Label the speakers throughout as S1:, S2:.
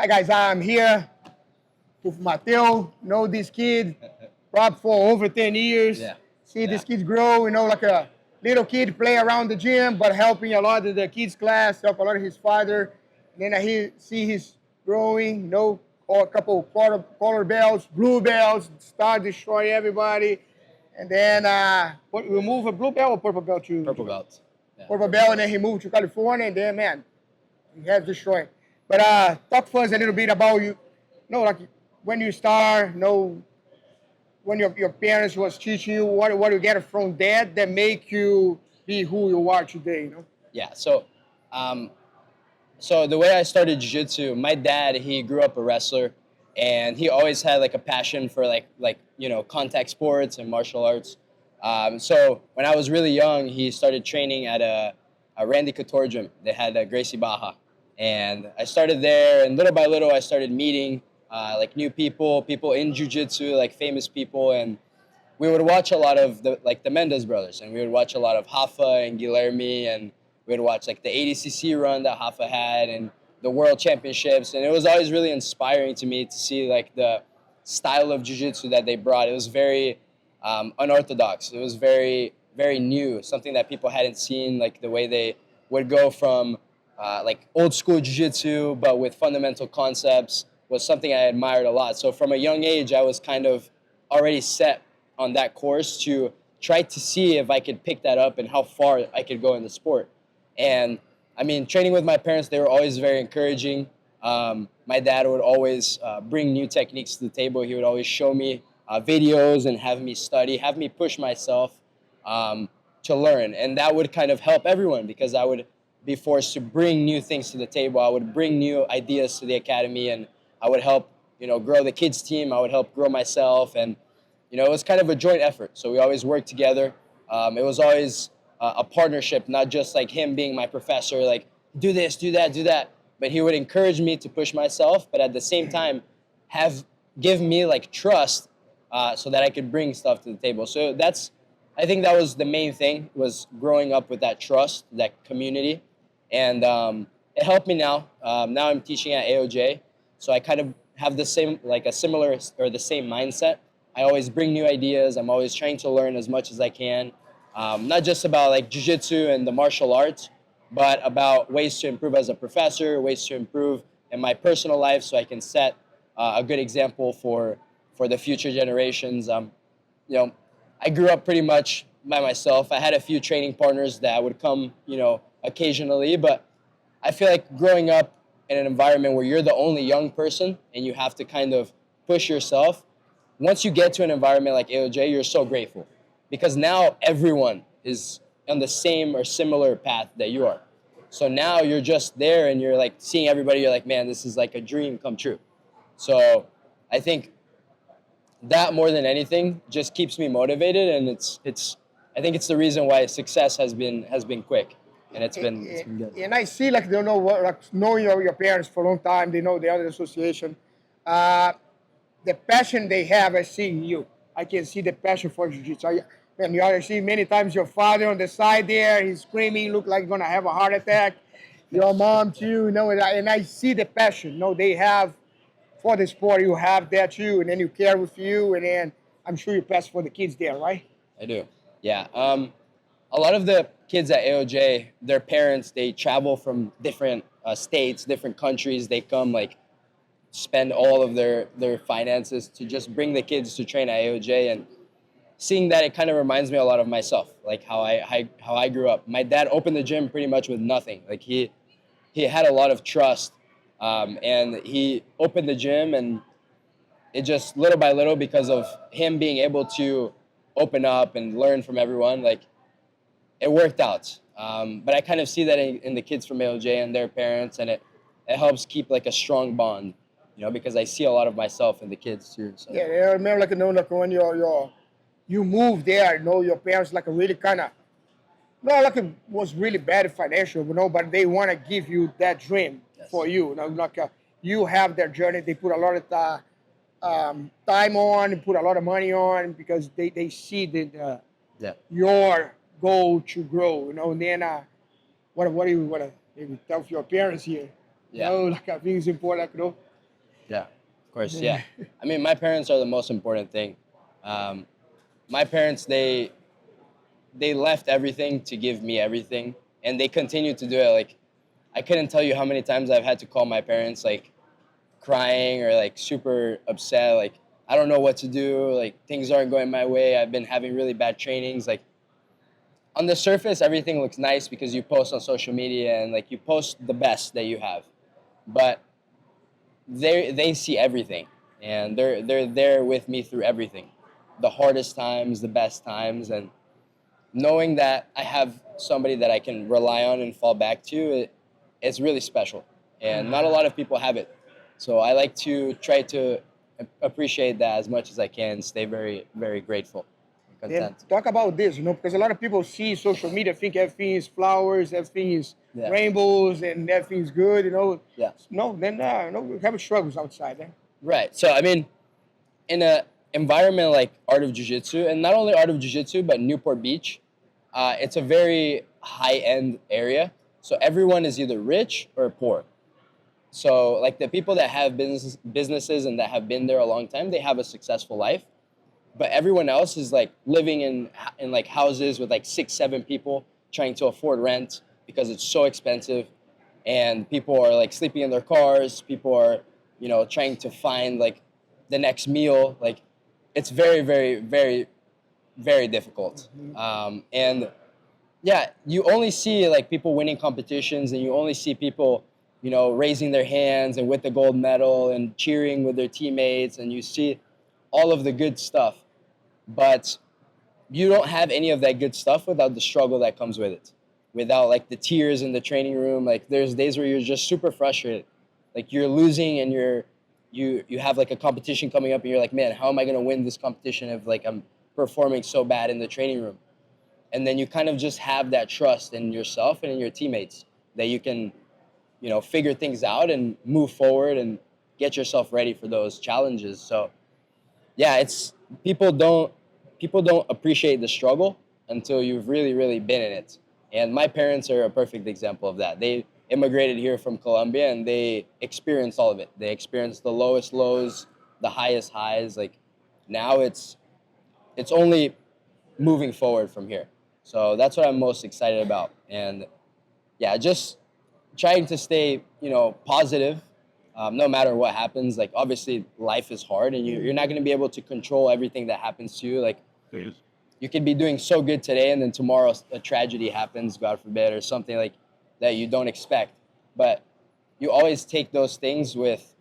S1: Hi guys, I'm here with Mateo. Know this kid, probably for over 10 years.
S2: Yeah.
S1: See this kid grow, like a little kid play around the gym, but helping a lot of the kids class, help a lot of his father. And then I see he's growing, or a couple color belts, blue belts, start destroying everybody. And then we move a blue belt or purple belt to
S2: Purple belt. Yeah.
S1: purple belt, and then he moved to California, and then man, he has destroyed. But talk to us a little bit about like when you start, when your parents was teaching you, what you get from that make you be who you are today,
S2: Yeah. So the way I started jiu-jitsu, my dad, he grew up a wrestler, and he always had like a passion for contact sports and martial arts. So when I was really young, he started training at a Randy Couture gym. They had a Gracie Baja, and I started there, and little by little, I started meeting like new people in jiu-jitsu, like famous people, and we would watch a lot of the Mendes brothers, and we would watch a lot of Rafa and Guilherme, and we would watch like the ADCC run that Rafa had and the World Championships, and it was always really inspiring to me to see like the style of jiu-jitsu that they brought. It was very unorthodox. It was very, very new, something that people hadn't seen, like the way they would go from like old school jiu-jitsu, but with fundamental concepts, was something I admired a lot. So from a young age, I was kind of already set on that course to try to see if I could pick that up and how far I could go in the sport. And I mean, training with my parents, they were always very encouraging. My dad would always bring new techniques to the table. He would always show me videos and have me study, have me push myself to learn. And that would kind of help everyone because I would be forced to bring new things to the table. I would bring new ideas to the academy, and I would help, grow the kids team. I would help grow myself, and it was kind of a joint effort. So we always worked together. It was always a partnership, not just like him being my professor, like do this, do that, do that. But he would encourage me to push myself, but at the same time, give me like trust so that I could bring stuff to the table. So I think that was the main thing, was growing up with that trust, that community. And it helped me now. Now I'm teaching at AOJ. So I kind of have the same mindset. I always bring new ideas. I'm always trying to learn as much as I can. Not just about like jiu-jitsu and the martial arts, but about ways to improve as a professor, ways to improve in my personal life so I can set a good example for the future generations. I grew up pretty much by myself. I had a few training partners that would come, occasionally, but I feel like growing up in an environment where you're the only young person and you have to kind of push yourself, once you get to an environment like AOJ, you're so grateful because now everyone is on the same or similar path that you are. So now you're just there and you're like seeing everybody, you're like, man, this is like a dream come true. So I think that more than anything just keeps me motivated, and I think it's the reason why success has been quick. And it's been good.
S1: And I see, like, they know knowing your parents for a long time, they know the other association. The passion they have, I see in you. I can see the passion for jiu-jitsu. And you see many times your father on the side there, he's screaming, look like he's going to have a heart attack. Your mom too, and I see the passion, they have for the sport. You have that too, and then you care with you, and then I'm sure you pass for the kids there, right?
S2: I do, yeah. A lot of the kids at AOJ, their parents, they travel from different states, different countries. They come like spend all of their finances to just bring the kids to train at AOJ, and seeing that, it kind of reminds me a lot of myself, like how I grew up. My dad opened the gym pretty much with nothing. Like he had a lot of trust, and he opened the gym, and it just little by little, because of him being able to open up and learn from everyone, like it worked out. But I kind of see that in the kids from AOJ and their parents, and it helps keep like a strong bond, because I see a lot of myself in the kids too. So.
S1: Yeah, I remember like when you moved there, your parents like a really kind of, no, like it was really bad financial, but they want to give you that dream for you. You have their journey. They put a lot of time on, put a lot of money on because they see your goal to grow. And then what do you want to maybe tell your parents here?
S2: Yeah.
S1: Like I think it's important,
S2: Yeah, of course. Yeah, I mean, my parents are the most important thing. Um, my parents, they left everything to give me everything, and they continue to do it. Like, I couldn't tell you how many times I've had to call my parents, like crying or like super upset. Like, I don't know what to do. Like, things aren't going my way. I've been having really bad trainings. Like, on the surface, everything looks nice because you post on social media and like you post the best that you have, but they see everything, and they're there with me through everything, the hardest times, the best times, and knowing that I have somebody that I can rely on and fall back to, it's really special, and not a lot of people have it. So I like to try to appreciate that as much as I can, stay very, very grateful and
S1: Then
S2: content.
S1: talk about this, because a lot of people see social media, think everything is flowers, everything is
S2: Yeah.
S1: rainbows, and everything's good.
S2: Yeah.
S1: No, then we have struggles outside.
S2: Right. So I mean, in a environment like Art of Jiu-Jitsu, and not only Art of Jiu-Jitsu, but Newport Beach, it's a very high-end area. So everyone is either rich or poor. So like the people that have businesses and that have been there a long time, they have a successful life. But everyone else is like living in like houses with like 6, 7 people trying to afford rent because it's so expensive, and people are like sleeping in their cars. People are, trying to find like the next meal. Like, it's very, very, very, very difficult. And yeah, you only see like people winning competitions, and you only see people, raising their hands and with the gold medal and cheering with their teammates, and you see all of the good stuff. But you don't have any of that good stuff without the struggle that comes with it, without like the tears in the training room. Like, there's days where you're just super frustrated, like you're losing, and you have like a competition coming up, and you're like, man, how am I going to win this competition if like I'm performing so bad in the training room? And then you kind of just have that trust in yourself and in your teammates that you can, figure things out and move forward and get yourself ready for those challenges. So yeah, it's people don't appreciate the struggle until you've really, really been in it. And my parents are a perfect example of that. They immigrated here from Colombia, and they experienced all of it. They experienced the lowest lows, the highest highs. Like, now it's only moving forward from here. So that's what I'm most excited about. And yeah, just trying to stay, positive, no matter what happens. Like, obviously, life is hard, and you're not going to be able to control everything that happens to you. Like, you could be doing so good today, and then tomorrow a tragedy happens, God forbid, or something like that you don't expect. But you always take those things with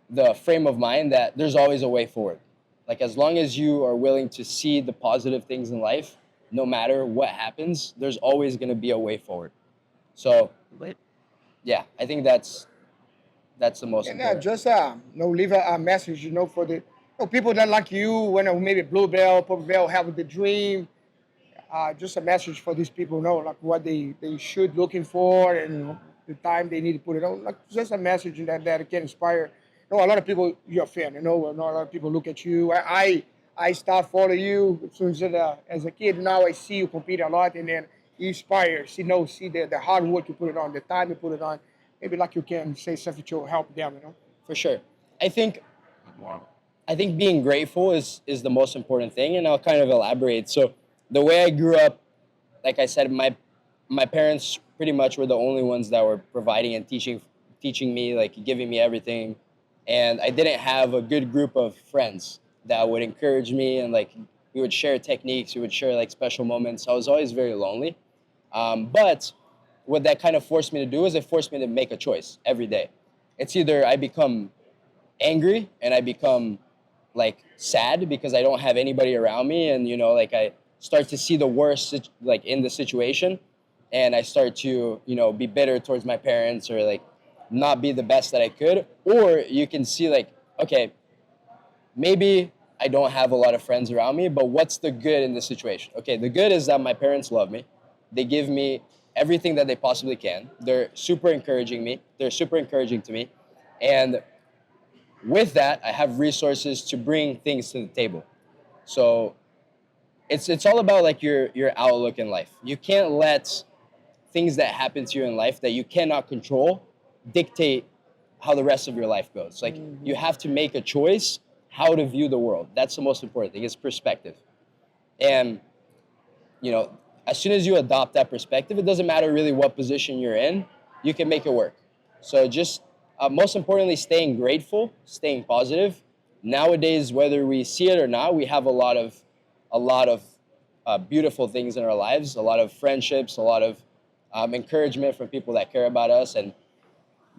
S2: the frame of mind that there's always a way forward. Like, as long as you are willing to see the positive things in life, no matter what happens, there's always going to be a way forward. So yeah, I think that's the most
S1: And
S2: important.
S1: just leave a message, for the people that like you, when maybe blue belt, purple belt, have the dream. Just a message for these people, like what they should looking for, and the time they need to put it on. Like, just a message that can inspire. A lot of people, you're a fan. A lot of people look at you. I start following you as soon as a kid. Now I see you compete a lot, and then you inspire. See the hard work you put it on, the time you put it on. Maybe like you can say something to help them.
S2: For sure. I think I think being grateful is the most important thing, and I'll kind of elaborate. So the way I grew up, like I said, my parents pretty much were the only ones that were providing and teaching me, like giving me everything, and I didn't have a good group of friends that would encourage me, and like we would share techniques, we would share like special moments. I was always very lonely, but what that kind of forced me to do is it forced me to make a choice every day. It's either I become angry and I become like sad because I don't have anybody around me, and like I start to see the worst like in the situation, and I start to be bitter towards my parents, or like not be the best that I could. Or you can see like, okay, maybe I don't have a lot of friends around me, but what's the good in the situation? Okay, the good is that my parents love me. They give me everything that they possibly can. They're super encouraging me. They're super encouraging to me. And with that, I have resources to bring things to the table. So it's all about like your outlook in life. You can't let things that happen to you in life that you cannot control dictate how the rest of your life goes. Like you have to make a choice how to view the world. That's the most important thing. It's perspective. And you know, as soon as you adopt that perspective, it doesn't matter really what position you're in, you can make it work. So just most importantly, staying grateful, staying positive. Nowadays, whether we see it or not, we have a lot of beautiful things in our lives, a lot of friendships, a lot of encouragement from people that care about us. And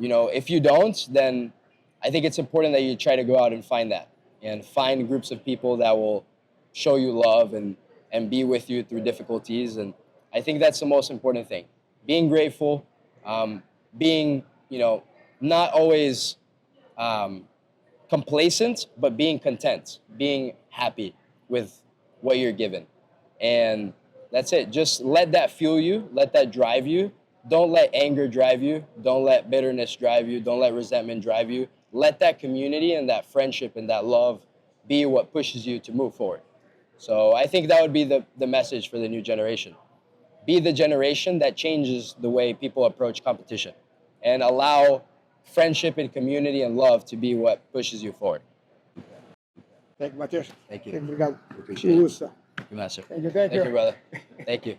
S2: you know, if you don't, then I think it's important that you try to go out and find that, and find groups of people that will show you love and be with you through difficulties. And I think that's the most important thing. Being grateful, being, you know, not always complacent, but being content, being happy with what you're given. And that's it. Just let that fuel you, let that drive you. Don't let anger drive you. Don't let bitterness drive you. Don't let resentment drive you. Let that community and that friendship and that love be what pushes you to move forward. So I think that would be the message for the new generation. Be the generation that changes the way people approach competition, and allow friendship and community and love to be what pushes you forward.
S1: Thank you, Matheus.
S2: Thank you.
S1: Obrigado.
S2: Appreciate it.
S1: Usa.
S2: Thank you, Master.
S1: Thank you.
S2: Thank you, brother. Thank you.